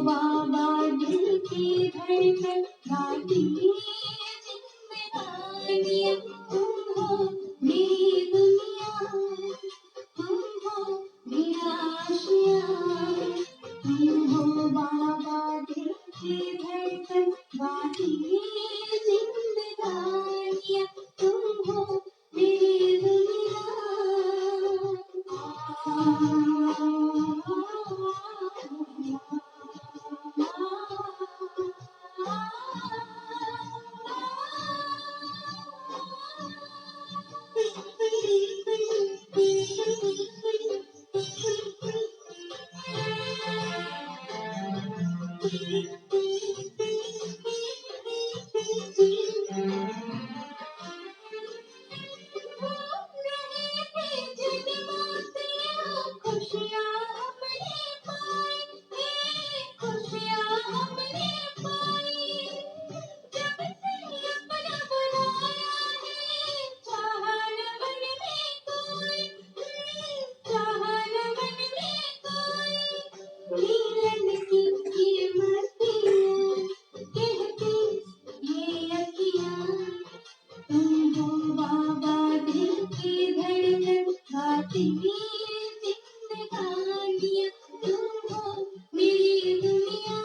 बाबा दिल की धड़कन गाती जिंदगानियाँ, तुम हो मेरी दुनिया, तुम हो मेरा आशियाँ, तुम हो बाबा दिल की धड़कन गाती जिंदगानियाँ, तुम हो मेरी दुनिया। खुशियाँ हमने पाई, खुशियाँ हमने पाई, जब से अपना बनाया है, चाहा न मन में कोई, चाहा न मन में कोई, मिलन की कीमतियाँ कहती ये अखियाँ, तुम हो बाबा दिल की धड़कन गाती जिंदगानियाँ, तुम हो मेरी दुनिया।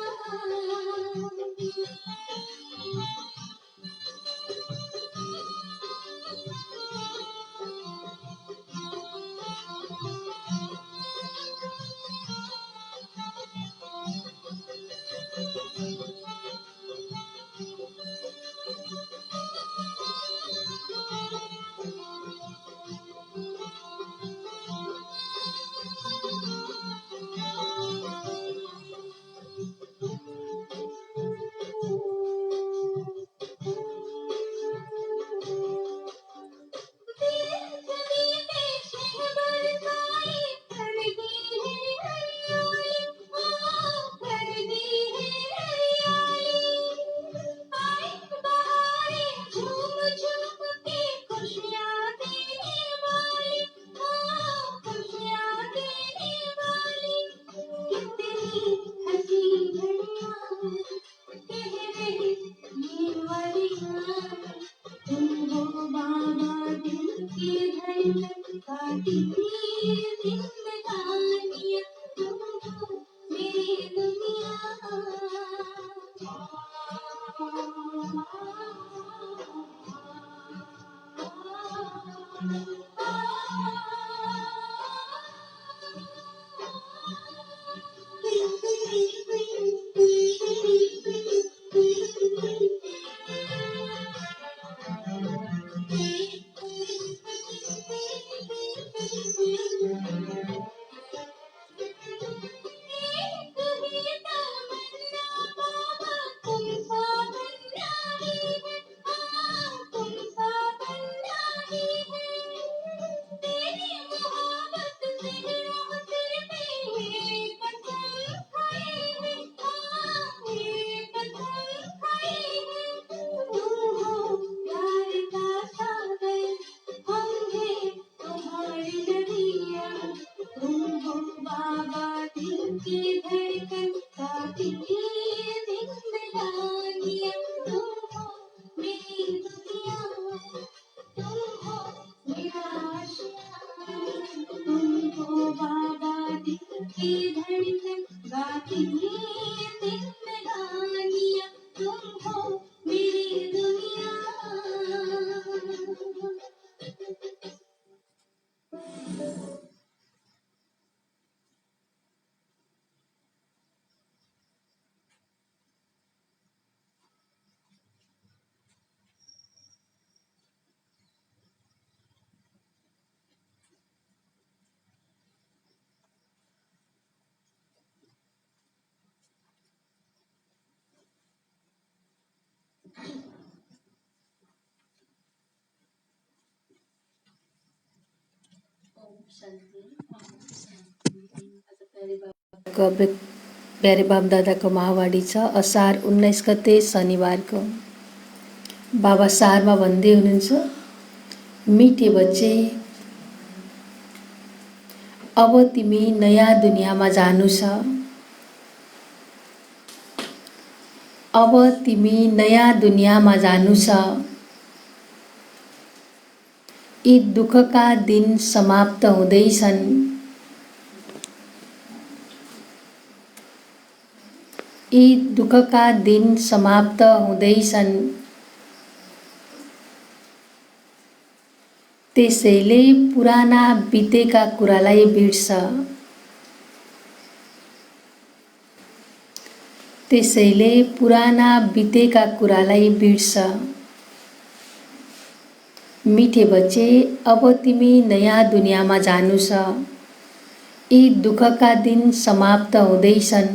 प्यारे बाप दादाको माहवाडी छ असार 19 गते शनिबारको। बाबा सारमा भन्दै हुनुहुन्छ, मिठे बच्चे अब तिमी नयाँ दुनियाँमा जानु छ। अब तिमी नयाँ दुनियाँमा जानु छ। यी दुःखका दिन समाप्त हुँदैछन्। यी दुःखका दिन समाप्त हुँदैछन्। त्यसैले पुराना बितेका कुरालाई बिर्स। त्यसैले पुराना बितेका कुरालाई बिर्स। मिठे बच्चे, अब तिमी नयाँ दुनियाँमा जानु छ। यी दुःखका दिन समाप्त हुँदैछन्।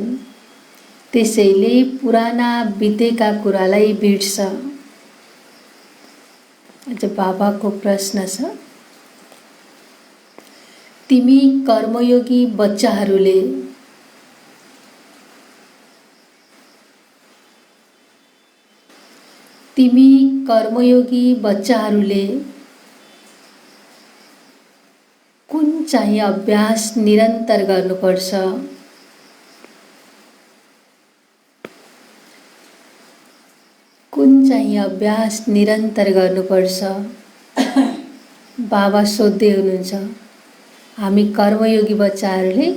त्यसैले पुराना बितेका कुरालाई बिर्स। आज बाबाको प्रश्न छ, तिमी कर्मयोगी बच्चाहरूले तिमी कर्मयोगी बच्चाहरूले कुन चाहिँ अभ्यास निरन्तर गर्नुपर्छ? कुन चाहिँ अभ्यास निरन्तर गर्नुपर्छ? बाबा सोध्दै हुनुहुन्छ, हामी कर्मयोगी बच्चाहरूले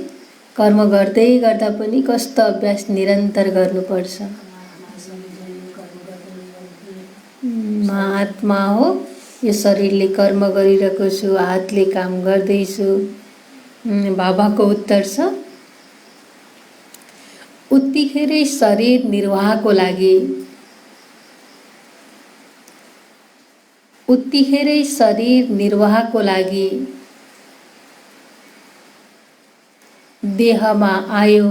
कर्म गर्दै गर्दा पनि कस्तो अभ्यास निरन्तर गर्नुपर्छ? म आत्मा हो, यो शरीरले कर्म गरिरहेको छु, हातले काम गर्दैछु। बाबाको उत्तर छ, उत्तिखेरै शरीर निर्वाहको लागि, उत्तिखेरै शरीर निर्वाहको लागि देहमा आयो।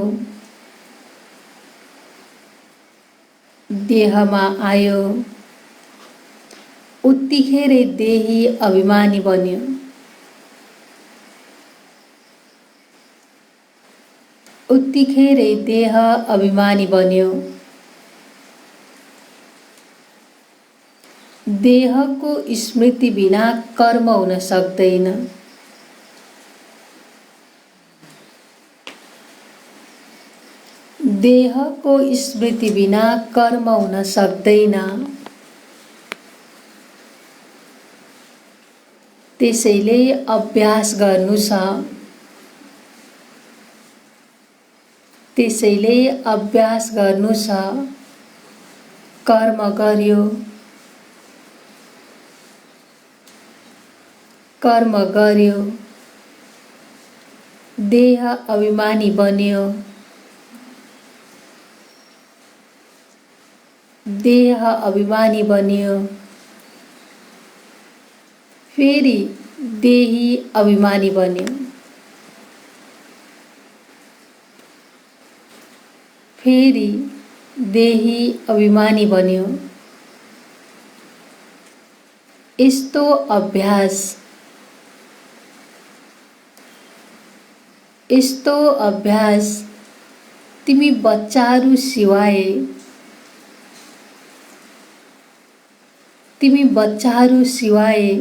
देहमा आयो, उत्तिखेरै देही अभिमानी बन्यो। उत्तिखेरै देह अभिमानी बन्यो। देहको स्मृति बिना कर्म हुन सक्दैन। देहको स्मृति बिना कर्म हुन सक्दैन। त्यसैले अभ्यास गर्नु छ। त्यसैले अभ्यास गर्नु छ। कर्म गर्यो, कर्म गर्यो, देह अभिमानी बन्यो। देह अभिमानी बन्यो, फेरि देही अभिमानी बन्यो। फेरि देही अभिमानी बन्यो। यस्तो अभ्यास, यस्तो अभ्यास तिमी बच्चाहरू सिवाय, तिमी बच्चाहरू सिवाय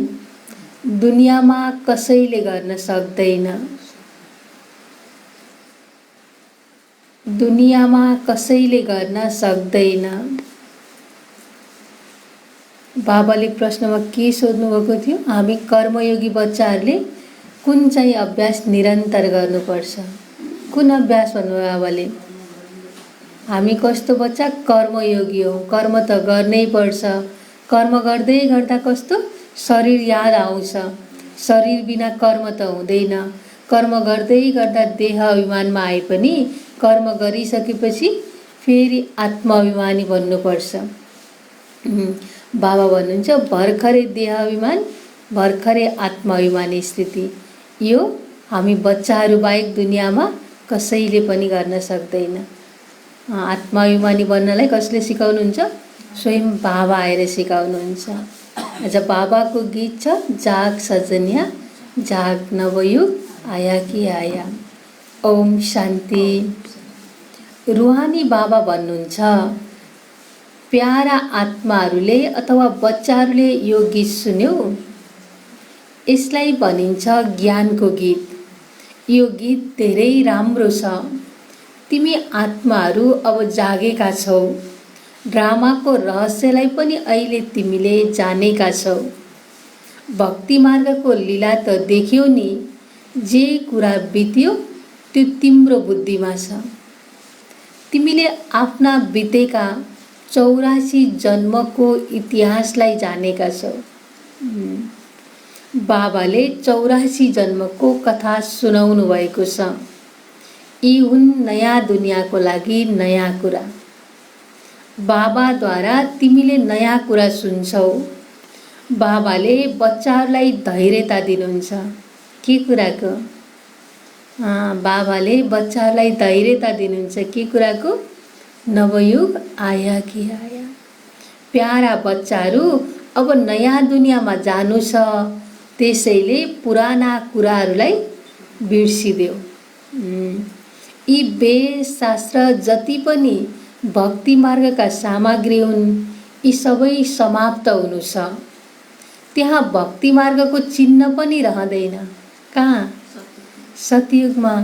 दुनियाँमा कसैले गर्न सक्दैन। दुनियाँमा कसैले गर्न सक्दैन। बाबाले प्रश्नमा के सोध्नु भएको थियो? हामी कर्मयोगी बच्चाहरूले कुन चाहिँ अभ्यास निरन्तर गर्नुपर्छ? कुन अभ्यास भन्नुभयो बाबाले? हामी कस्तो बच्चा? कर्मयोगी हौ। कर्म त गर्नै पर्छ। कर्म गर्दै गर्दा कस्तो शरीर याद आउँछ। शरीर बिना कर्म त हुँदैन। कर्म गर्दै गर्दा देह अभिमानमा आए पनि कर्म गरिसकेपछि फेरि आत्माभिमानी बन्नुपर्छ। बाबा भन्नुहुन्छ, भर्खरै देह अभिमान, भर्खरै आत्माभिमानी स्थिति। यो हामी बच्चाहरू बाहेक दुनियाँमा कसैले पनि गर्न सक्दैन। आत्माभिमानी बन्नलाई कसले सिकाउनुहुन्छ? स्वयं बाबा आएर सिकाउनुहुन्छ। आज बाबाको गीत छ, जाग सजनिया जाग नवयुग आया कि आया। ओम शान्ति। रुहानी बाबा भन्नुहुन्छ, प्यारा आत्माहरूले अथवा बच्चाहरूले यो गीत सुन्यो, यसलाई भनिन्छ ज्ञानको गीत। यो गीत धेरै राम्रो छ। तिमी आत्माहरू अब जागेका छौ। ड्रामाको रहस्यलाई पनि अहिले तिमीले जानेका छौ। भक्ति मार्गको लीला त देख्यौ नि, जे कुरा बित्यो त्यो तिम्रो बुद्धिमा छ। तिमीले आफ्ना बितेका 84 जन्मको इतिहासलाई जानेका छौ। बाबाले 84 जन्मको कथा सुनाउनु भएको छ। यी हुन् नयाँ दुनियाँको लागि नयाँ कुरा। बाबाद्वारा तिमीले नयाँ कुरा सुन्छौ। बाबाले बच्चाहरूलाई धैर्यता दिनुहुन्छ। के कुराको? बाबाले बच्चाहरूलाई धैर्यता दिनुहुन्छ। के कुराको? नवयुग आया कि आया। प्यारा बच्चाहरू, अब नयाँ दुनियाँमा जानु छ, त्यसैले पुराना कुराहरूलाई बिर्सिदेऊ। यी वेद शास्त्र जति पनि भक्ति मार्गका सामग्री हुन्, यी सबै समाप्त हुनु छ। त्यहाँ भक्ति मार्गको चिन्ह पनि रहँदैन। कहाँ? सतयुगमा।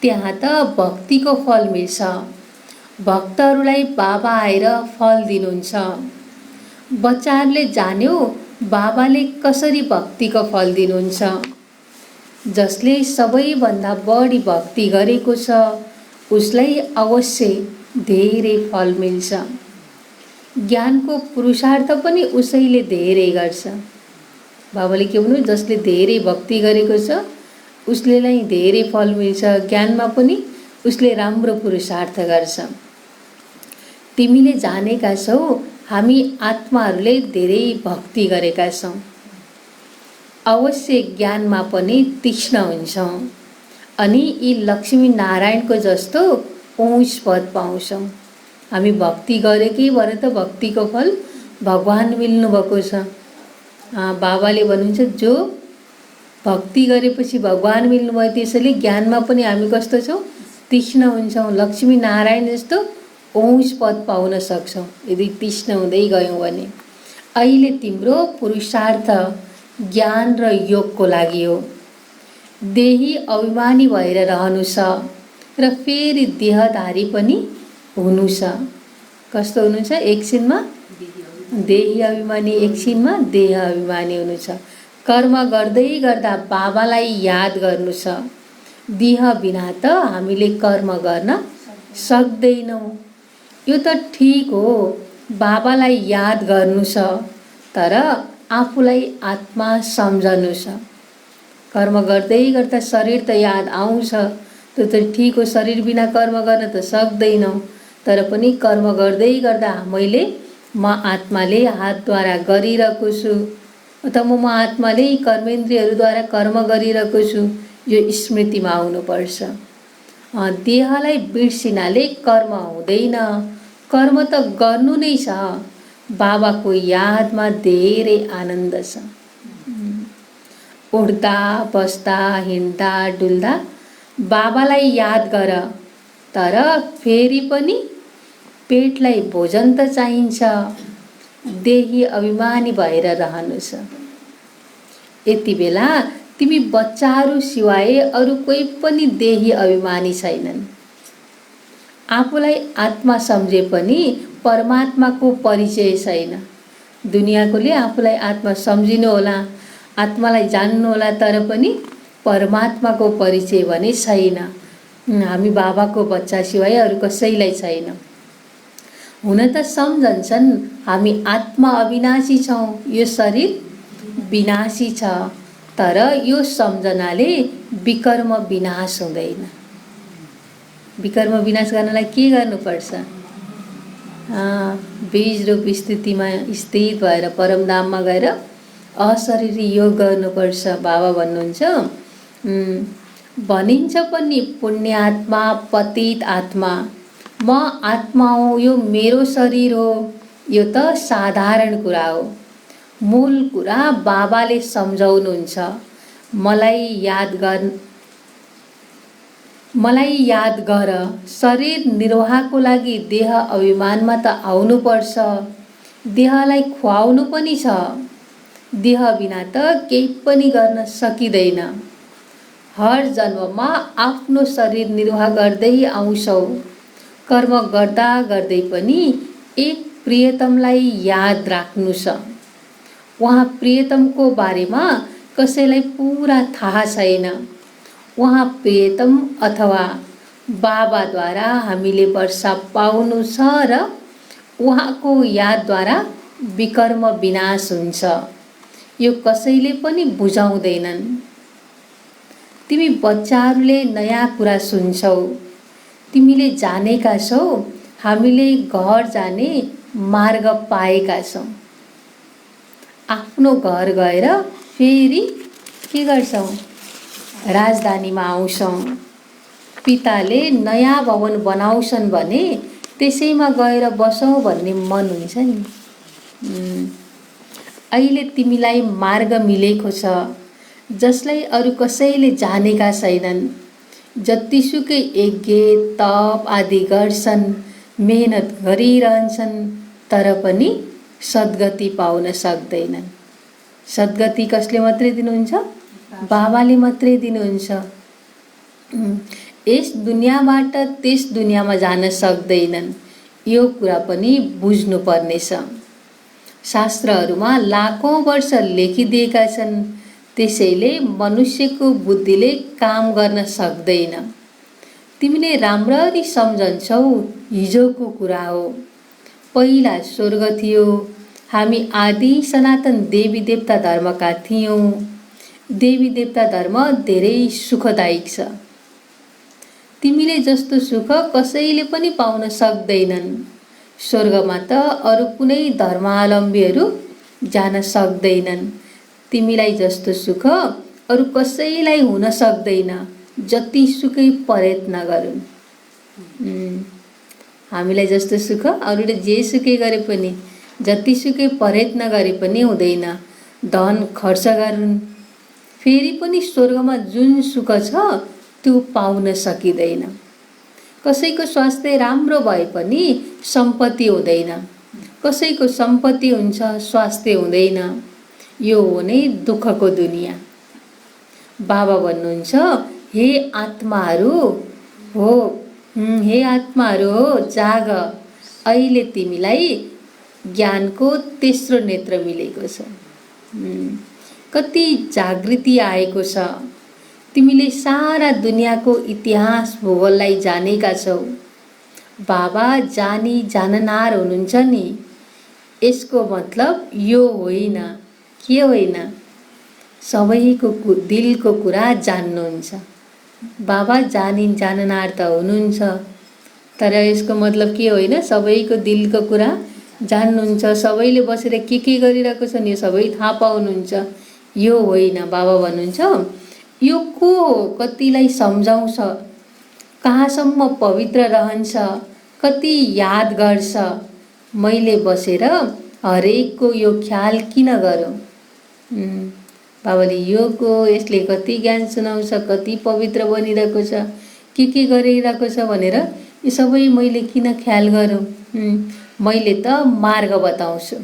त्यहाँ त भक्तिको फल मिल्छ। भक्तहरूलाई बाबा आएर फल दिनुहुन्छ। बच्चाहरूले जान्यो बाबाले कसरी भक्तिको फल दिनुहुन्छ। जसले सबैभन्दा बढी भक्ति गरेको छ, उसलाई अवश्य धेरै फल मिल्छ। ज्ञानको पुरुषार्थ पनि उसैले धेरै गर्छ। बाबाले के भन्नु? जसले धेरै भक्ति गरेको छ, उसले धेरै फल मिल्छ। ज्ञानमा पनि उसले राम्रो पुरुषार्थ गर्छ। तिमीले जानेका छौ, हामी आत्माहरूले धेरै भक्ति गरेका छौँ। अवश्य ज्ञानमा पनि तीक्ष्ण हुन्छौँ अनि यी लक्ष्मी नारायणको जस्तो उच्च पद पाउँछौँ। हामी भक्ति गरेकै भएर त भक्तिको फल भगवान मिल्नुभएको छ। बाबाले भन्नुहुन्छ, जो भक्ति गरेपछि भगवान मिल्नुभयो, त्यसैले ज्ञानमा पनि हामी कस्तो छौँ? तीक्ष्ण हुन्छौँ। लक्ष्मी नारायण जस्तो उच्च पद पाउन सक्छौँ यदि तीक्ष्ण हुँदै गयौँ भने। अहिले तिम्रो पुरुषार्थ ज्ञान र योगको लागि हो। देही अभिमानी भएर रहनु छ र फेरि देहधारी पनि हुनु छ। कस्तो हुनु छ? एकछिनमा देही अभिमानी, एकछिनमा देह अभिमानी हुनु छ। कर्म गर्दै गर्दा बाबालाई याद गर्नु छ। देह बिना त हामीले कर्म गर्न सक्दैनौँ। यो त ठिक हो, बाबालाई याद गर्नु छ, तर आफूलाई आत्मा सम्झनु छ। कर्म गर्दै गर्दा शरीर त याद आउँछ, त्यो त ठिक हो। शरीर बिना कर्म गर्न त सक्दैनौँ, तर पनि कर्म गर्दै गर्दा मैले म आत्माले हातद्वारा गरिरहेको छु, अथवा म आत्माले कर्मेन्द्रियहरूद्वारा कर्म गरिरहेको छु, यो स्मृतिमा आउनुपर्छ। देहलाई बिर्सिनाले कर्म हुँदैन। कर्म त गर्नु नै छ। बाबाको यादमा धेरै आनन्द छ। उठ्दा बस्दा हिँड्दा डुल्दा बाबालाई याद गर, तर फेरि पनि पेटलाई भोजन त चाहिन्छ। देही अभिमानी भएर रहनु छ। यति बेला तिमी बच्चाहरू सिवाय अरू कोही पनि देही अभिमानी छैनन्। आफूलाई आत्मा सम्झे पनि परमात्माको परिचय छैन। दुनियाँकोले आफूलाई आत्मा सम्झिनु होला, आत्मालाई जान्नु होला, तर पनि परमात्माको परिचय भने छैन। हामी बाबाको बच्चा सिवाय अरू कसैलाई छैन। हुन त सम्झन्छन् हामी आत्मा अविनाशी छौँ, यो शरीर विनाशी छ, तर यो सम्झनाले विकर्म विनाश हुँदैन। विकर्म विनाश गर्नलाई के गर्नुपर्छ? बीज रूप स्थितिमा स्थित भएर परमधाममा गएर अशरीरी योग गर्नुपर्छ। बाबा भन्नुहुन्छ, भनिन्छ पनि पुण्यात्मा पतित आत्मा, म आत्मा हो, यो मेरो शरीर हो। यो त साधारण कुरा हो। मूल कुरा बाबाले सम्झाउनुहुन्छ। मलाई याद गर। शरीर निर्वाहको लागि देह अभिमानमा त आउनुपर्छ। देहलाई खुवाउनु पनि छ। देह बिना त केही पनि गर्न सकिँदैन। हर जन्ममा आफ्नो शरीर निर्वाह गर्दै आउँछौ। कर्म गर्दा गर्दै पनि एक प्रियतमलाई याद राख्नु छ। उहाँ प्रियतमको बारेमा कसैलाई पुरा थाहा छैन। उहाँ प्रियतम अथवा बाबाद्वारा हामीले वर्षा पाउनु छ र उहाँको यादद्वारा विकर्म विनाश हुन्छ। यो कसैले पनि बुझाउँदैनन्। तिमी बच्चाहरूले नयाँ कुरा सुन्छौ। तिमीले जानेका छौ हामीले घर जाने मार्ग पाएका छौँ। आफ्नो घर गएर फेरि के गर्छौँ? राजधानीमा आउँछौँ। पिताले नयाँ भवन बनाउँछन् भने त्यसैमा गएर बसौँ भन्ने मन हुन्छ नि। अहिले तिमीलाई मार्ग मिलेको छ जसलाई अरू कसैले जानेका छैनन्। जतिसुकै यज्ञ तप आदि गर्छन्, मेहनत गरिरहन्छन्, तर पनि सद्गति पाउन सक्दैनन्। सद्गति कसले मात्रै दिनुहुन्छ? बाबाले मात्रै दिनुहुन्छ। यस दुनियाँबाट त्यस दुनियाँमा जान सक्दैनन्। यो कुरा पनि बुझ्नुपर्नेछ। शास्त्रहरूमा लाखौं वर्ष लेखिदिएका छन्, त्यसैले मनुष्यको बुद्धिले काम गर्न सक्दैन। तिमीले राम्ररी सम्झन्छौ, हिजोको कुरा हो। पहिला स्वर्ग थियो। हामी आदि सनातन देवी देवता धर्मका थियौँ। देवी देवता धर्म धेरै सुखदायक छ। तिमीले जस्तो सुख कसैले पनि पाउन सक्दैनन्। स्वर्गमा त अरू कुनै धर्मावलम्बीहरू जान सक्दैनन्। तिमीलाई जस्तो सुख अरू कसैलाई हुन सक्दैन, जतिसुकै प्रयत्न गरून्। हामीलाई जस्तो सुख अरूले जेसुकै गरे पनि, जतिसुकै प्रयत्न गरे पनि हुँदैन। धन खर्च गरून्, फेरि पनि स्वर्गमा जुन सुख छ त्यो पाउन सकिँदैन। कसैको स्वास्थ्य राम्रो भए पनि सम्पत्ति हुँदैन। कसैको सम्पत्ति हुन्छ, स्वास्थ्य हुँदैन। यो हो नै दुःखको दुनियाँ। बाबा भन्नुहुन्छ, हे आत्माहरू हो, हे आत्माहरू हो, जाग। अहिले तिमीलाई ज्ञानको तेस्रो नेत्र मिलेको छ। कति जागृति आएको छ। तिमीले सारा दुनियाँको इतिहास भूगोललाई जानेका छौ। बाबा जानी जाननार हुनुहुन्छ नि। यसको मतलब यो होइन। के होइन? सबैको दिलको कुरा जान्नुहुन्छ। बाबा जानी जाननार त हुनुहुन्छ, तर यसको मतलब के होइन? सबैको दिलको कुरा जान्नुहुन्छ। सबैले बसेर के गरिरहेको छन् यो सबै थाहा पाउनुहुन्छ। यो होइन। बाबा भन्नुहुन्छ, यो को हो? कतिलाई सम्झाउँछ, कहाँसम्म पवित्र रहन्छ, कति याद गर्छ। मैले बसेर हरेकको यो ख्याल किन गरौँ? बाबाले यो को, यसले कति ज्ञान सुनाउँछ, कति पवित्र बनिरहेको छ, के गरिरहेको छ भनेर यो सबै मैले किन ख्याल गरौँ? मैले त मार्ग बताउँछु।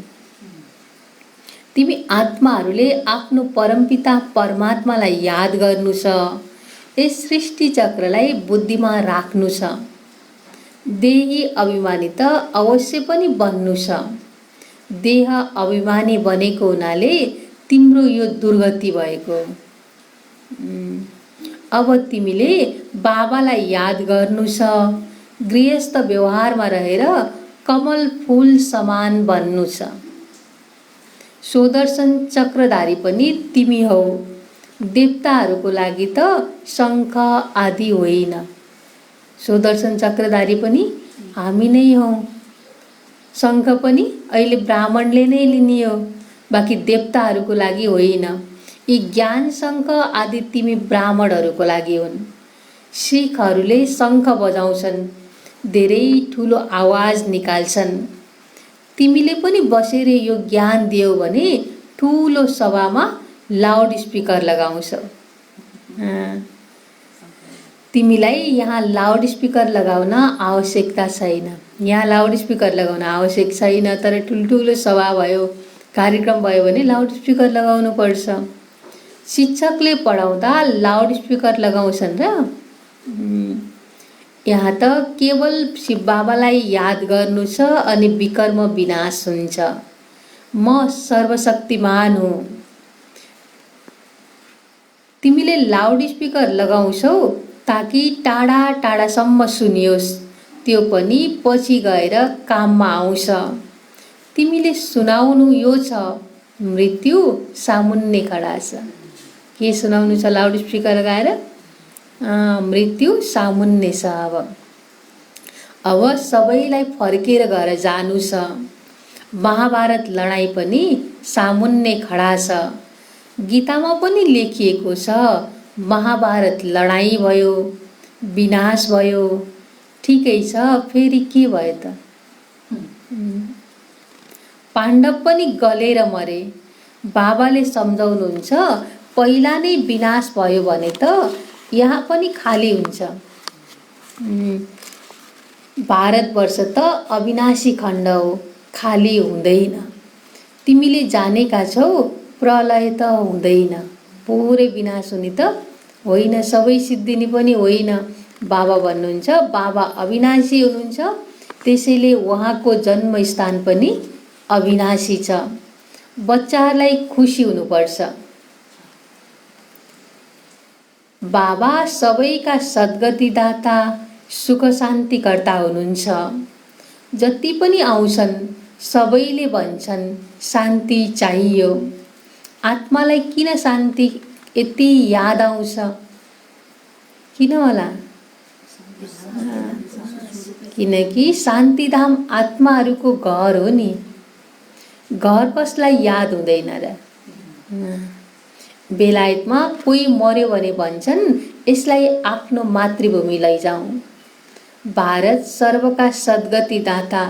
तिमी आत्माहरूले आफ्नो परमपिता परमात्मालाई याद गर्नु छ। यस सृष्टि चक्रलाई बुद्धिमा राख्नु छ। देही अभिमानी त अवश्य पनि बन्नु छ। देह अभिमानी बनेको हुनाले तिम्रो यो दुर्गति भएको। अब तिमीले बाबालाई याद गर्नु छ। गृहस्थ व्यवहारमा रहेर कमल फूल समान बन्नु छ। सुदर्शन चक्रधारी पनि तिमी हौ। देवताहरूको लागि त शङ्ख आदि होइन। सुदर्शन चक्रधारी पनि हामी नै हौ। शङ्ख पनि अहिले ब्राह्मणले नै लिने हो, बाँकी देवताहरूको लागि होइन। यी ज्ञान शङ्ख आदि तिमी ब्राह्मणहरूको लागि हुन्। सिखहरूले शङ्ख बजाउँछन्, धेरै ठुलो आवाज निकाल्छन्। तिमीले पनि बसेर यो ज्ञान दियौ भने ठुलो सभामा लाउड स्पिकर लगाउँछौ। तिमीलाई यहाँ लाउड स्पिकर लगाउन आवश्यकता छैन। यहाँ लाउड स्पिकर लगाउन आवश्यक छैन, तर ठुल्ठुलो सभा भयो, कार्यक्रम भयो भने लाउड स्पिकर लगाउनु पर्छ। शिक्षकले पढाउँदा लाउड स्पिकर लगाउँछन् र यहाँ त केवल शिव बाबालाई याद गर्नु छ अनि विकर्म विनाश हुन्छ। म सर्वशक्तिमान हुँ। तिमीले लाउड स्पिकर लगाउँछौ ताकि टाढा टाढासम्म सुनियोस्, त्यो पनि पछि गएर काममा आउँछ। तिमीले सुनाउनु यो छ, मृत्यु सामुन्ने खडा छ। के सुनाउनु छ लाउड स्पिकर लगाएर? मृत्यु सामुन्ने छ। अब सबैलाई फर्केर घर जानु छ। महाभारत लडाईँ पनि सामुन्ने खडा छ। गीतामा पनि लेखिएको छ, महाभारत लडाईँ भयो, विनाश भयो। ठिकै छ, फेरि के भयो त? पाण्डव पनि गलेर मरे। बाबाले सम्झाउनुहुन्छ, पहिला नै विनाश भयो भने त यहाँ पनि खाली हुन्छ। भारतवर्ष त अविनाशी खण्ड हो, खाली हुँदैन। तिमीले जानेका छौ, प्रलय त हुँदैन, पुरै विनाश हुने त होइन, सबै सिद्धिने पनि होइन। बाबा भन्नुहुन्छ, बाबा अविनाशी हुनुहुन्छ, त्यसैले उहाँको जन्मस्थान पनि अविनाशी छ। बच्चाहरूलाई खुसी हुनुपर्छ। बाबा सबैका सद्गतिदाता, सुख शान्तिकर्ता हुनुहुन्छ। जति पनि आउँछन् सबैले भन्छन् शान्ति चाहियो। आत्मालाई किन शान्ति यति याद आउँछ? किन होला? किनकि शान्तिधाम आत्माहरूको घर हो नि। घर कसलाई याद हुँदैन र? बेलायतमा कोही मर्यो भने भन्छन् यसलाई आफ्नो मातृभूमि लैजाउँ। भारत सर्वका सद्गतिदाता,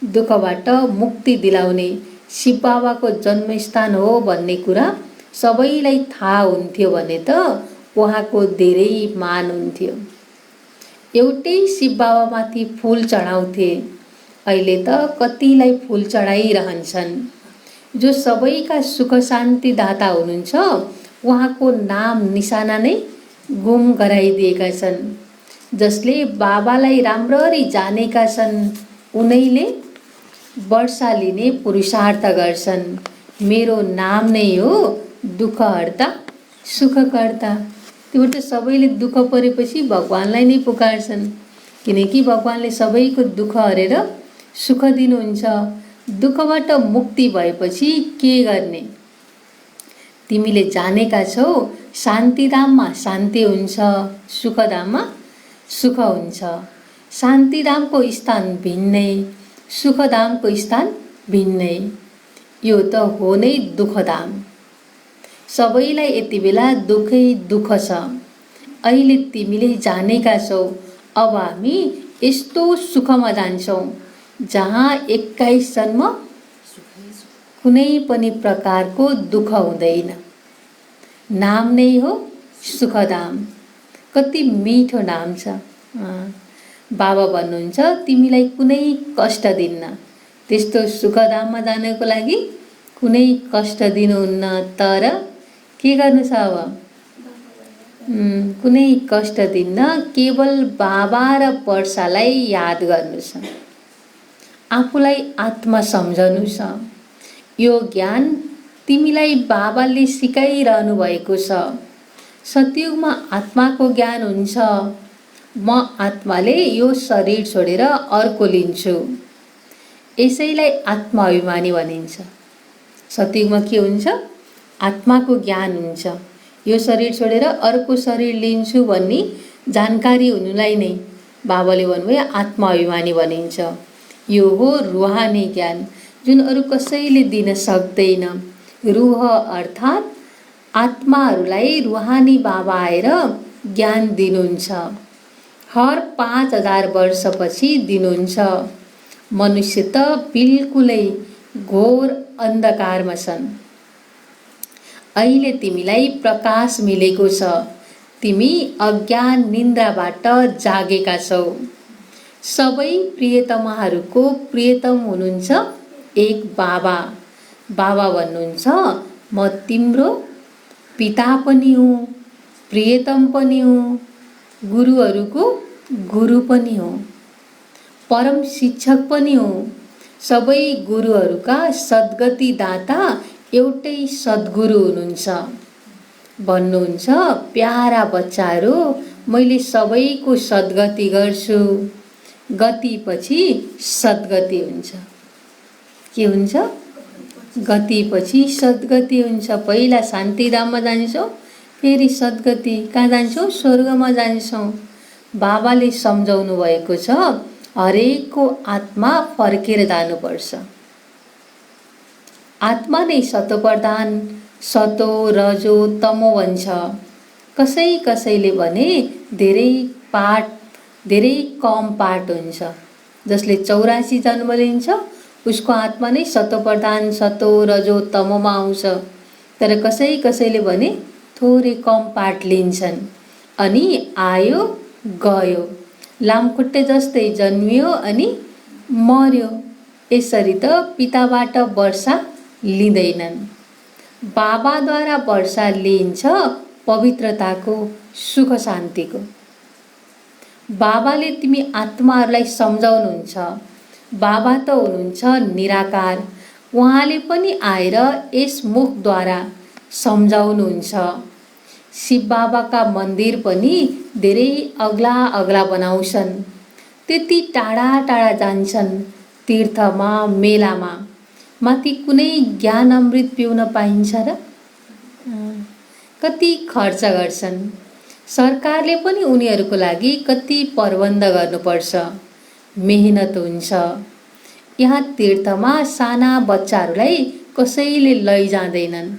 दुःखबाट मुक्ति दिलाउने शिव बाबाको जन्मस्थान हो भन्ने कुरा सबैलाई थाहा हुन्थ्यो भने त उहाँको धेरै मान हुन्थ्यो। एउटै शिव बाबामाथि फुल चढाउँथे, अहिले त कतिलाई फुल चढाइरहन्छन्। जो सबैका सुख शान्तिदाता हुनुहुन्छ, उहाँको नाम निशाना नै गुम गराइदिएका छन्। जसले बाबालाई राम्ररी जानेका छन्, उनैले वर्षा लिने पुरुषार्थ गर्छन्। मेरो नाम नै हो दुःखहर्ता, सुखकर्ता। त्योबाट सबैले दुःख परेपछि भगवानलाई नै पुकार्छन्, किनकि भगवानले सबैको दुःख हरेर सुख दिनुहुन्छ। दुःखबाट मुक्ति भएपछि के गर्ने? तिमीले जानेका छौ, शान्तिधाममा शान्ति हुन्छ, सुखधाममा सुख हुन्छ। शान्तिधामको स्थान भिन्नै, सुखधामको स्थान भिन्नै। यो त हो नै दुःखधाम। सबैलाई यति बेला दुःखै दुःख छ। अहिले तिमीले जानेका छौ, अब हामी यस्तो सुखमा जान्छौँ जहाँ 21 जन्म कुनै पनि प्रकारको दुःख हुँदैन। नाम नै हो सुखधाम। कति मिठो नाम छ। बाबा भन्नुहुन्छ, तिमीलाई कुनै कष्ट दिन्न। त्यस्तो सुखधाममा जानको लागि कुनै कष्ट दिनुहुन्न। तर के गर्नु छ अब? कुनै कष्ट दिन्न, केवल बाबा र वर्षालाई याद गर्नु छ। आफूलाई आत्मा सम्झनु छ। यो ज्ञान तिमीलाई बाबाले सिकाइरहनु भएको छ। सतयुगमा आत्माको ज्ञान हुन्छ। म आत्माले यो शरीर छोडेर अर्को लिन्छु, यसैलाई आत्मा अभिमानी भनिन्छ। सतयुगमा के हुन्छ? आत्माको ज्ञान हुन्छ। यो शरीर छोडेर अर्को शरीर लिन्छु भन्ने जानकारी हुनुलाई नै बाबाले भन्नुभयो आत्मा अभिमानी भनिन्छ। यो हो रुहानी ज्ञान, जुन अरू कसैले दिन सक्दैन। रूह अर्थात् आत्माहरूलाई रुहानी बाबा आएर ज्ञान दिनुहुन्छ। हर 5000 वर्षपछि दिनुहुन्छ। मनुष्य त बिल्कुलै घोर अन्धकारमा छन्। अहिले तिमीलाई प्रकाश मिलेको छ। तिमी अज्ञान निन्द्राबाट जागेका छौ। सबै प्रियतमाहरूको प्रियतम हुनुहुन्छ एक बाबा। बाबा भन्नुहुन्छ, म तिम्रो पिता पनि हुँ, प्रियतम पनि हुँ, गुरुहरूको गुरु पनि हो, परम शिक्षक पनि हो। सबै गुरुहरूका सद्गति दाता एउटै सद्गुरु हुनुहुन्छ। भन्नुहुन्छ, प्यारा बच्चाहरू, मैले सबैको सद्गति गर्छु। गतिपछि सद्गति हुन्छ। के हुन्छ? गतिपछि सद्गति हुन्छ। पहिला शान्तिधाममा जान्छौँ, फेरि सद्गति। कहाँ जान्छौँ? स्वर्गमा जान्छौँ। बाबाले सम्झाउनु भएको छ, हरेकको आत्मा फर्केर जानुपर्छ। आत्मा नै सतोप्रधान, सतो रजो तमो भन्छ। कसैले भने धेरै कम पाठ हुन्छ। जसले 84 जन्म लिन्छ उसको आत्मा नै सतोप्रधान, सतो रजो तमोमा आउँछ। तर कसैले भने थोरै कम पाठ लिन्छन् अनि आयो गयो, लामखुट्टे जस्तै जन्मियो अनि मर्यो। यसरी त पिताबाट वर्षा लिँदैनन्। बाबाद्वारा वर्षा लिन्छ पवित्रताको, सुख शान्तिको। बाबाले तिमी आत्माहरूलाई सम्झाउनुहुन्छ। बाबा त हुनुहुन्छ निराकार। उहाँले पनि आएर यस मुखद्वारा सम्झाउनुहुन्छ। शिव बाबाका मन्दिर पनि धेरै अग्ला बनाउँछन्। त्यति टाढा जान्छन् तीर्थमा, मेलामा। माथि कुनै ज्ञान अमृत पिउन पाइन्छ र? कति खर्च गर्छन्। सरकारले पनि उनीहरूको लागि कति प्रबन्ध गर्नुपर्छ। मेहनत हुन्छ। यहाँ तीर्थमा साना बच्चाहरूलाई कसैले लैजाँदैनन्।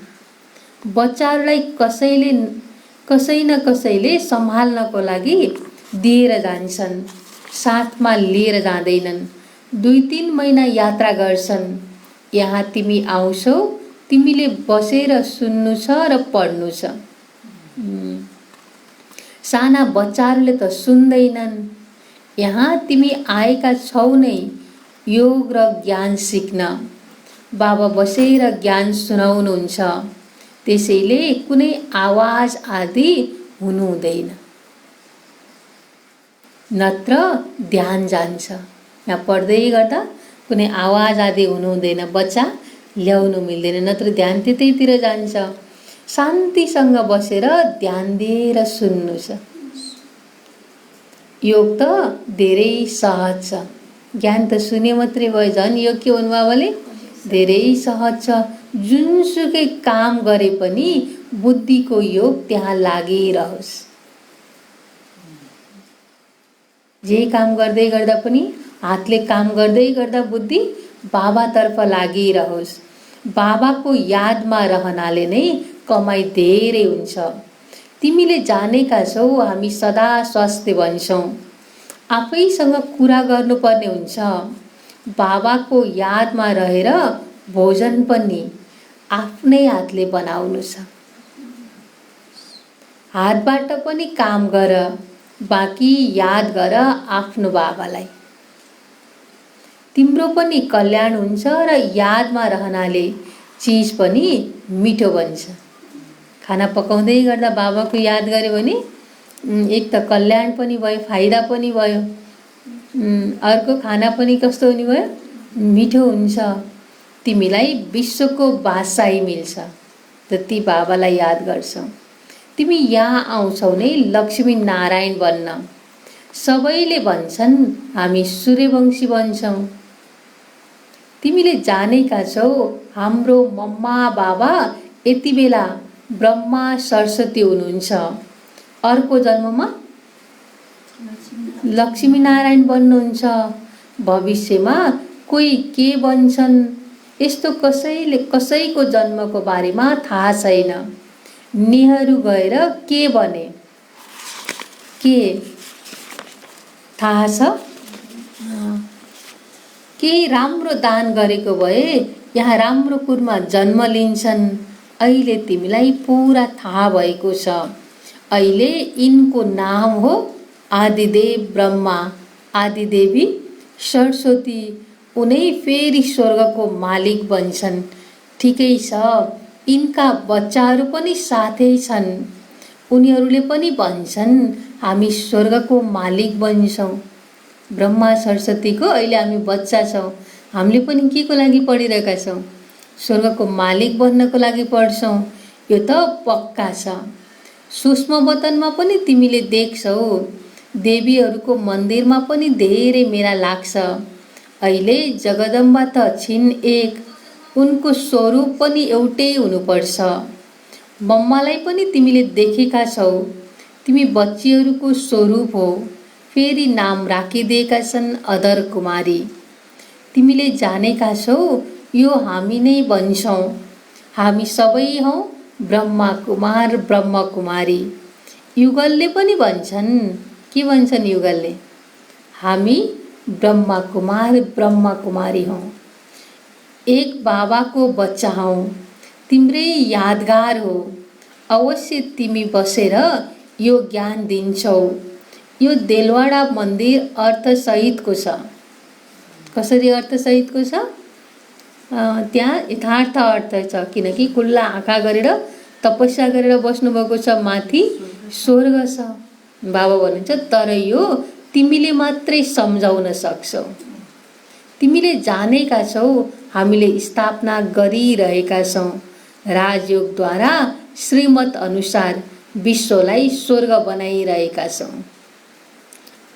बच्चाहरूलाई कसै न कसैले सम्हाल्नको लागि दिएर जान्छन्, साथमा लिएर जाँदैनन्। 2-3 महिना यात्रा गर्छन्। यहाँ तिमी आउँछौ, तिमीले बसेर सुन्नु छ र पढ्नु छ। साना बच्चाहरूले त सुन्दैनन्। यहाँ तिमी आएका छौ नै योग र ज्ञान सिक्न। बाबा बसेर ज्ञान सुनाउनुहुन्छ। त्यसैले कुनै आवाज आदि हुनु हुँदैन, नत्र ध्यान जान्छ। यहाँ पढ्दै गर्दा कुनै आवाज आदि हुनु हुँदैन, बच्चा ल्याउनु मिल्दैन, नत्र ध्यान त्यतैतिर जान्छ। शान्तिसँग बसेर ध्यान दिएर सुन्नु छ। योग त धेरै सहज छ। ज्ञान त सुने मात्रै भयो, झन् योग के भन्नु बाबाले? धेरै सहज छ। जुनसुकै काम गरे पनि बुद्धिको योग त्यहाँ लागिरहोस्। जे काम गर्दै गर्दा पनि हातले काम गर्दै गर्दा बुद्धि बाबातर्फ लागिरहोस्। बाबाको यादमा रहनाले नै कमाई धेरै हुन्छ। तिमीले जानेका छौ, हामी सदा स्वास्थ्य भन्छौँ। आफैसँग कुरा गर्नुपर्ने हुन्छ। बाबाको यादमा रहेर भोजन पनि आफ्नै हातले बनाउनु छ। हातबाट पनि काम गर, बाँकी याद गर आफ्नो बाबालाई। तिम्रो पनि कल्याण हुन्छ र यादमा रहनाले चिज पनि मिठो बन्छ। खाना पकाउँदै गर्दा बाबाको याद गर्यो भने एक त कल्याण पनि भयो, फाइदा पनि भयो। अर्को खाना पनि कस्तो हुने भयो? मिठो हुन्छ। तिमीलाई विश्वको बादशाही मिल्छ। जति बाबालाई याद गर्छौ। तिमी यहाँ आउँछौ नै लक्ष्मी नारायण बन्न। सबैले भन्छन् हामी सूर्यवंशी बन्छौँ। तिमीले जानेका छौ, हाम्रो मम्मा बाबा यति बेला ब्रह्मा सरस्वती हुनुहुन्छ। अर्को जन्ममा लक्ष्मी नारायण बन्नुहुन्छ। भविष्यमा कोही के बन्छन् यस्तो कसैको जन्मको बारेमा थाहा छैन। नेहरू गएर के बने, के थाहा छ? केही राम्रो दान गरेको भए यहाँ राम्रो कुरमा जन्म लिन्छन्। अहिले तिमीलाई पुरा थाहा भएको छ। अहिले यिनको नाम हो आदिदेव ब्रह्मा, आदिदेवी सरस्वती। उनै फेरि स्वर्गको मालिक बन्छन्। ठिकै छ, यिनका बच्चाहरू पनि साथै छन्। उनीहरूले पनि भन्छन् हामी स्वर्गको मालिक बन्छौँ। ब्रह्मा सरस्वतीको अहिले हामी बच्चा छौँ, हामीले पनि के को लागि पढिरहेका छौँ? स्वर्गको मालिक बन्नको लागि पढ्छौँ। यो त पक्का छ। सूक्ष्म वतनमा पनि तिमीले देख्छौ, देवीहरूको मन्दिरमा पनि धेरै मेला लाग्छ। अहिले जगदम्बा त छिन् एक, उनको स्वरूप पनि एउटै हुनुपर्छ। मम्मालाई पनि तिमीले देखेका छौ, तिमी बच्चीहरूको स्वरूप हो। फेरि नाम राखिदिएका छन् अदर कुमारी। तिमीले जानेका छौ, यो हामी नै भन्छौँ, हामी सबै हौँ ब्रह्मा कुमार ब्रह्म कुमारी। युगलले पनि भन्छन्, के भन्छन् युगलले? हामी ब्रह्मा कुमार ब्रह्म कुमारी हौँ, एक बाबाको बच्चा हौँ, तिम्रै यादगार हो। अवश्य तिमी बसेर यो ज्ञान दिन्छौ। यो देलवाडा मन्दिर अर्थसहितको छ। कसरी अर्थसहितको छ? त्यहाँ यथार्थ अर्थ छ, किनकि खुल्ला आँखा गरेर तपस्या गरेर बस्नुभएको छ, माथि स्वर्ग छ। बाबा भन्नुहुन्छ तर यो तिमीले मात्रै सम्झाउन सक्छौ। तिमीले जानेका छौ, हामीले स्थापना गरिरहेका छौँ राजयोगद्वारा श्रीमत अनुसार विश्वलाई स्वर्ग बनाइरहेका छौँ।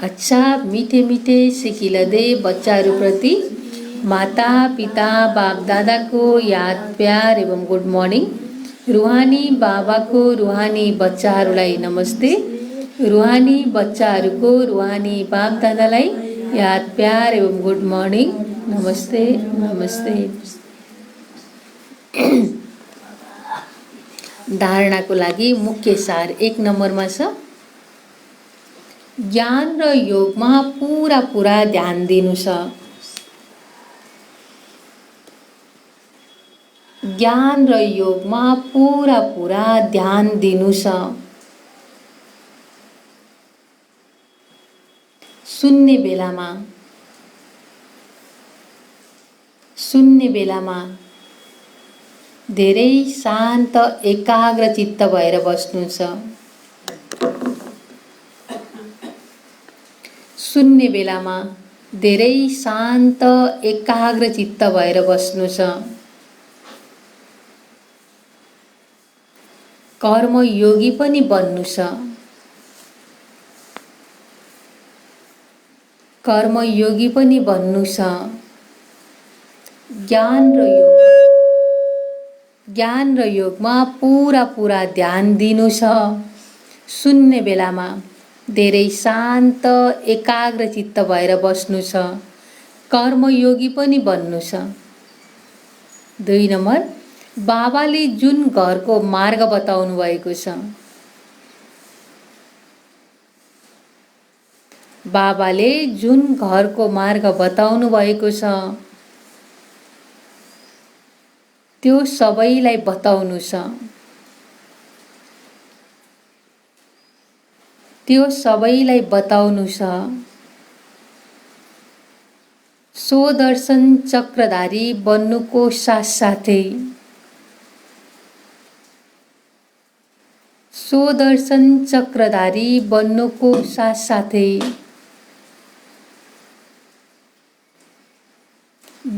अच्छा, मिठे मिठे सिकिलदे बच्चाहरूप्रति माता पिता बाप दादाको याद प्यार एवं गुड मर्निङ। रुहानी बाबाको रुहानी बच्चाहरूलाई नमस्ते। रुहानी बच्चाहरूको रुहानी बाप दादालाई याद प्यार एवं गुड मर्निङ, नमस्ते नमस्ते। धारणाको लागि मुख्य सार 1 नम्बरमा छ, ज्ञान र योगमा पुरा ध्यान दिनु छ। ज्ञान र योगमा पुरा ध्यान दिनु छ। सुन्ने बेलामा धेरै शान्त एकाग्र चित्त भएर बस्नु छ। सुन्ने बेलामा धेरै शान्त एकाग्र चित्त भएर बस्नु छ। कर्मयोगी पनि बन्नु छ। कर्मयोगी पनि बन्नु छ। ज्ञान र योगमा पुरा ध्यान दिनु छ। सुन्ने बेलामा धेरै शान्त एकाग्र चित्त भएर बस्नु छ। कर्मयोगी पनि बन्नु छ। 2 नम्बर, बाबाले जुन घरको मार्ग बताउनु भएको छ, बाबाले जुन घरको मार्ग बताउनु भएको छ, त्यो सबैलाई बताउनु छ। त्यो सबैलाई बताउनु छ। स्वदर्शन चक्रधारी बन्नुको साथसाथै स्वदर्शन चक्रधारी बन्नुको साथसाथै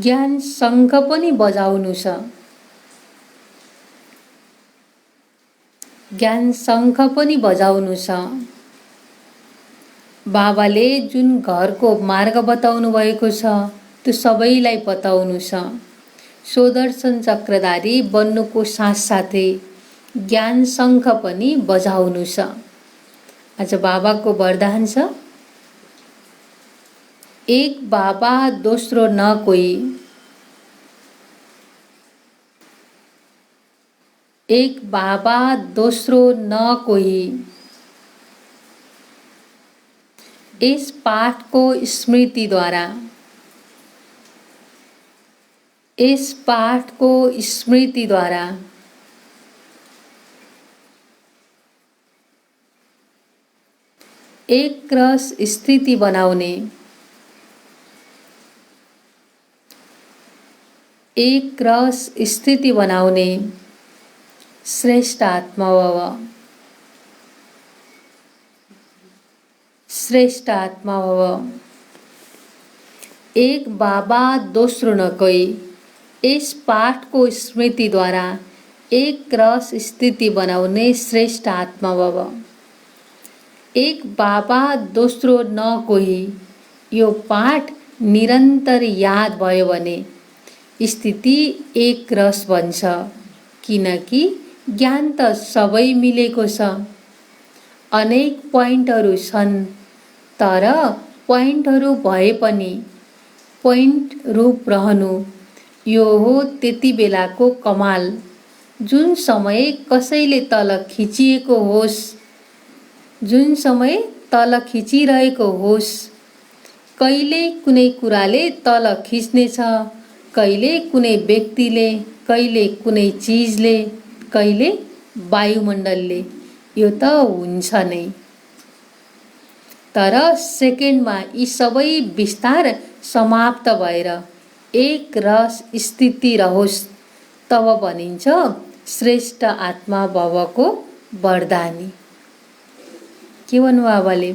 ज्ञान शङ्ख पनि बजाउनु छ। ज्ञान शङ्ख पनि बजाउनु छ। बाबाले जुन घरको मार्ग बताउनु भएको छ, त्यो सबैलाई बताउनु छ। स्वदर्शन चक्रधारी बन्नुको साथसाथै ज्ञान शङ्ख पनि बजाउनु छ। आज बाबाको वरदान छ, एक बाबा दोस्रो न कोही। एक बाबा दोस्रो न कोही। इस पाठ को स्मृतिद्वारा एक रस स्थिति बनाउने, एक रस स्थिति बनाउने श्रेष्ठ आत्मा भव। श्रेष्ठ आत्मा भव। एक बाबा दोस्रो न कोई। इस पाठ को स्मृति द्वारा एक रस स्थिति बनाउने श्रेष्ठ आत्मा भव। एक बाबा दोस्रो न कोही। यो पाठ निरन्तर याद भयो भने स्थिति एक रस बन्छ, किनकि ज्ञान त सबै मिलेको छ। अनेक पोइन्टहरू छन्, तर पोइन्टहरू भए पनि पोइन्ट रूप रहनु, यो हो त्यति बेलाको कमाल। जुन समय कसैले तल खिचिएको होस्, जुन समय तल खिचिरहेको होस्, कहिले कुनै कुराले तल खिच्नेछ, कहिले कुनै व्यक्तिले, कहिले कुनै चिजले, कहिले वायुमण्डलले, यो त हुन्छ नै। तर सेकेन्डमा यी सबै विस्तार समाप्त भएर एक रस स्थिति रहोस्, तब भनिन्छ श्रेष्ठ आत्मा भवको वरदानी। के भन्नु बाबाले?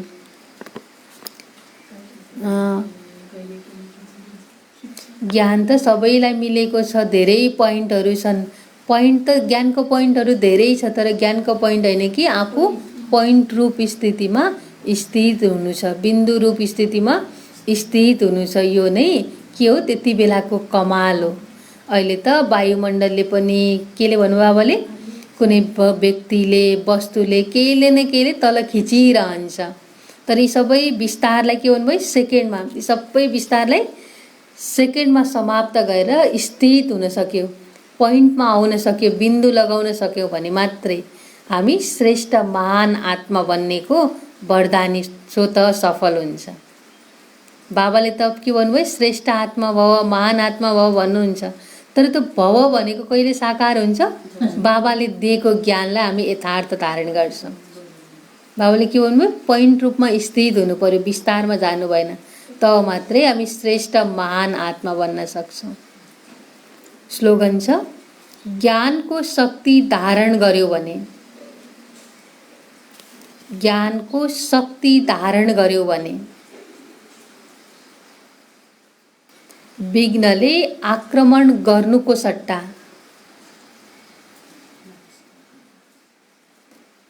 ज्ञान त सबैलाई मिलेको छ, धेरै पोइन्टहरू छन्। पोइन्ट त ज्ञानको पोइन्टहरू धेरै छ, तर ज्ञानको पोइन्ट होइन कि आफू पोइन्ट रूप स्थितिमा स्थित हुनु छ, बिन्दु रूप स्थितिमा स्थित हुनु छ। यो नै के हो, त्यति बेलाको कमाल हो। अहिले त वायुमण्डलले पनि केले भन्नु बाबाले, कुनै व्यक्तिले, वस्तुले, केहीले न केहीले तल खिचिरहन्छ। तर यी सबै विस्तारलाई के भन्नुभयो, सेकेन्डमा यी सबै विस्तारलाई सेकेन्डमा समाप्त गरेर स्थित हुन सक्यो, पोइन्टमा आउन सक्यो, बिन्दु लगाउन सक्यो भने मात्रै हामी श्रेष्ठ महान आत्मा बन्नेको वरदानी स्वत सफल हुन्छ। बाबाले त के भन्नुभयो, श्रेष्ठ आत्मा भव, महान आत्मा भव भन्नुहुन्छ, तर त्यो भव भनेको कहिले साकार हुन्छ? बाबाले दिएको ज्ञानलाई हामी यथार्थ धारण गर्छौँ। बाबाले के भन्नुभयो, पोइन्ट रूपमा स्थित हुनु पर्यो, विस्तारमा जानु भएन, तब मात्रै हामी श्रेष्ठ महान आत्मा बन्न सक्छौँ। स्लोगन छ, ज्ञानको शक्ति धारण गर्यो भने, ज्ञानको शक्ति धारण गर्यो भने विघ्नले आक्रमण गर्नुको सट्टा,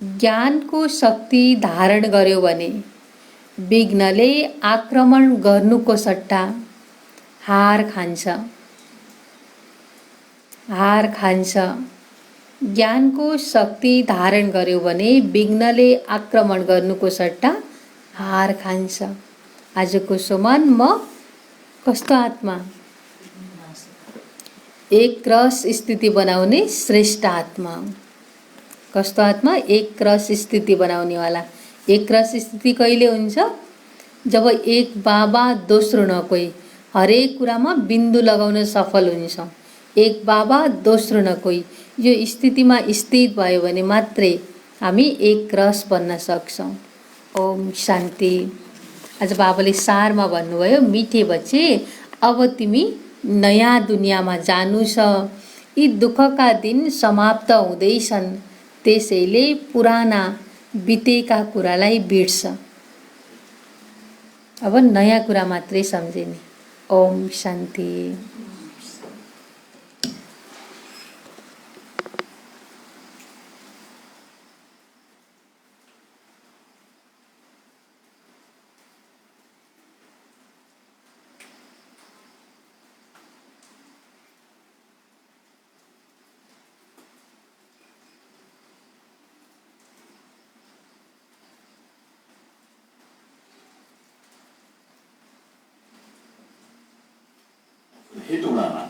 ज्ञानको शक्ति धारण गर्यो भने विघ्नले आक्रमण गर्नुको सट्टा हार खान्छ, हार खान्छ। ज्ञानको शक्ति धारण गर्यो भने विघ्नले आक्रमण गर्नुको सट्टा हार खान्छ। आजको समान म कस्तो आत्मा? एक रस स्थिति बनाउने श्रेष्ठ आत्मा। कस्तो आत्मा? एक रस स्थिति बनाउनेवाला। एक रस स्थिति कहिले हुन्छ? जब एक बाबा दोस्रो न कोही, हरेक कुरामा बिन्दु लगाउन सफल हुन्छ। एक बाबा दोस्रो न कोही, यो स्थितिमा स्थित भयो भने मात्रै हामी एक रस बन्न सक्छौँ। ओम शान्ति। आज बाबाले सारमा भन्नुभयो, मिठे बच्चे अब तिमी नयाँ दुनियाँमा जानु छ। यी दुःखका दिन समाप्त हुँदैछन्, त्यसैले पुराना बितेका कुरालाई बिर्स। अब नयाँ कुरा मात्रै सम्झिने। ओम शान्ति। हिट उडाना।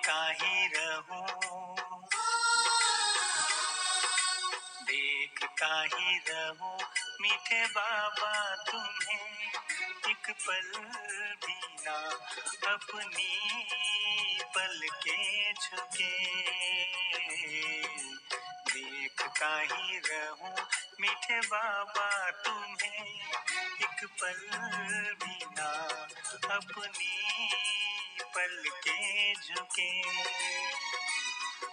देखता ही रहूं, देखता ही रहूं मीठे बाबा तुम्हें, एक पल भी ना अपनी पलकें झुके। देखता ही रहूं मीठे बाबा तुम्हें, एक पल भी ना अपनी पलकें झुके।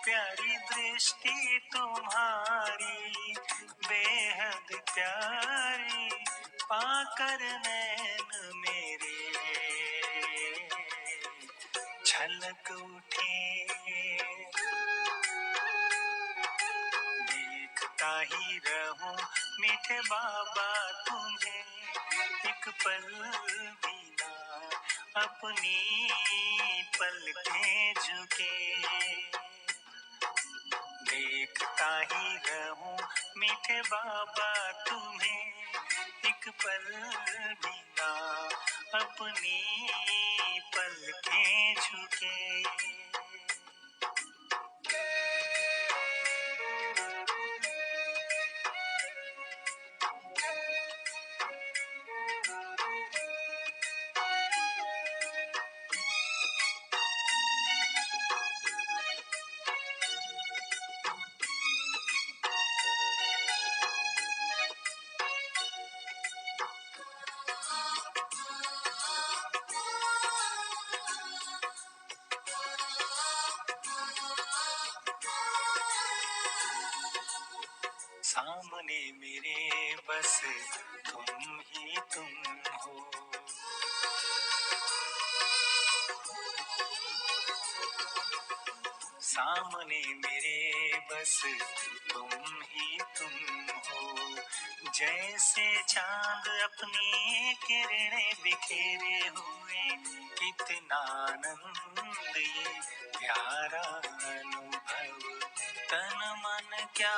प्यारी दृष्टि तुम्हारी बेहद प्यारी, पाकर नैन मेरे छलक उठे। देखता ही रहूं मीठे बाबा तुम्हें, एक पल भी ना अपनी पलकें झुके। देखता ही रहूं मीठे बाबा तुम्हें, एक पल भी ना अपनी पलकें झुके। सामने मेरे बस तुम ही तुम हो, सामने मेरे बस तुम ही तुम हो। जैसे चांद अपनी किरणें बिखेरे हुए, कितना आनंद ये प्यारा अनुभव। तन मन क्या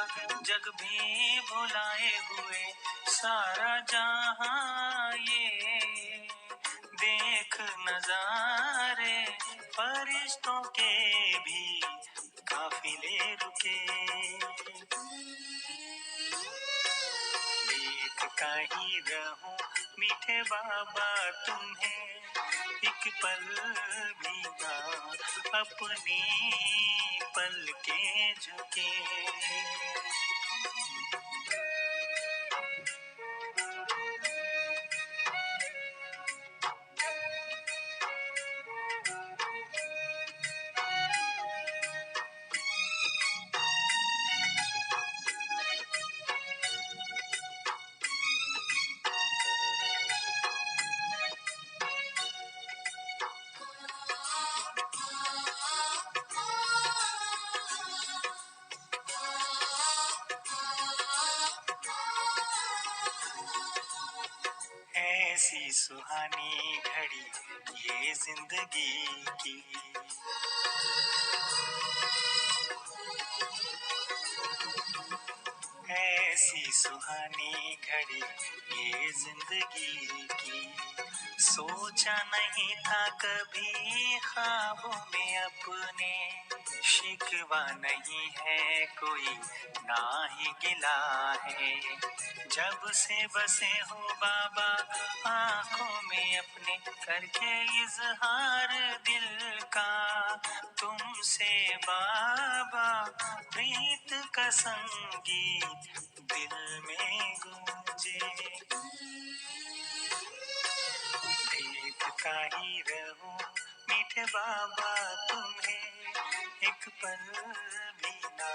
जग भी भुलाए हुए, सारा जहां ये देख नजारे। फरिश्तों के भी काफिले रुके, देखता ही रहूं मीठे बाबा तुम्हें, एक पल भी ना अपनी पलकें झुके। ऐसी सुहानी घड़ी ये जिंदगी की, ऐसी सुहानी घड़ी ये जिंदगी की। सोचा नहीं था कभी ख्वाबों में अपने, शिकवा नहीं है कोई ना ही गिला है। जब से बसे हो बाबा आंखों में अपने, करके इजहार दिल का तुमसे बाबा। प्रीत का संगीत दिल में गूंजे, देखता ही रहूं मीठे बाबा तुम्हें, एक पल भी ना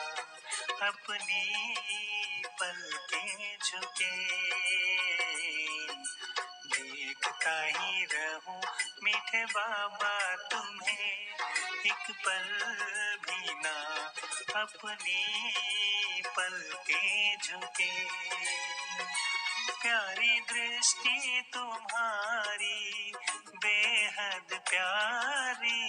अपनी पलकें झुके। देखता ही रहूं मीठे बाबा तुम्हें, एक पल भी ना अपनी पलकें झुके। प्यारी दृष्टि तुम्हारी बेहद प्यारी,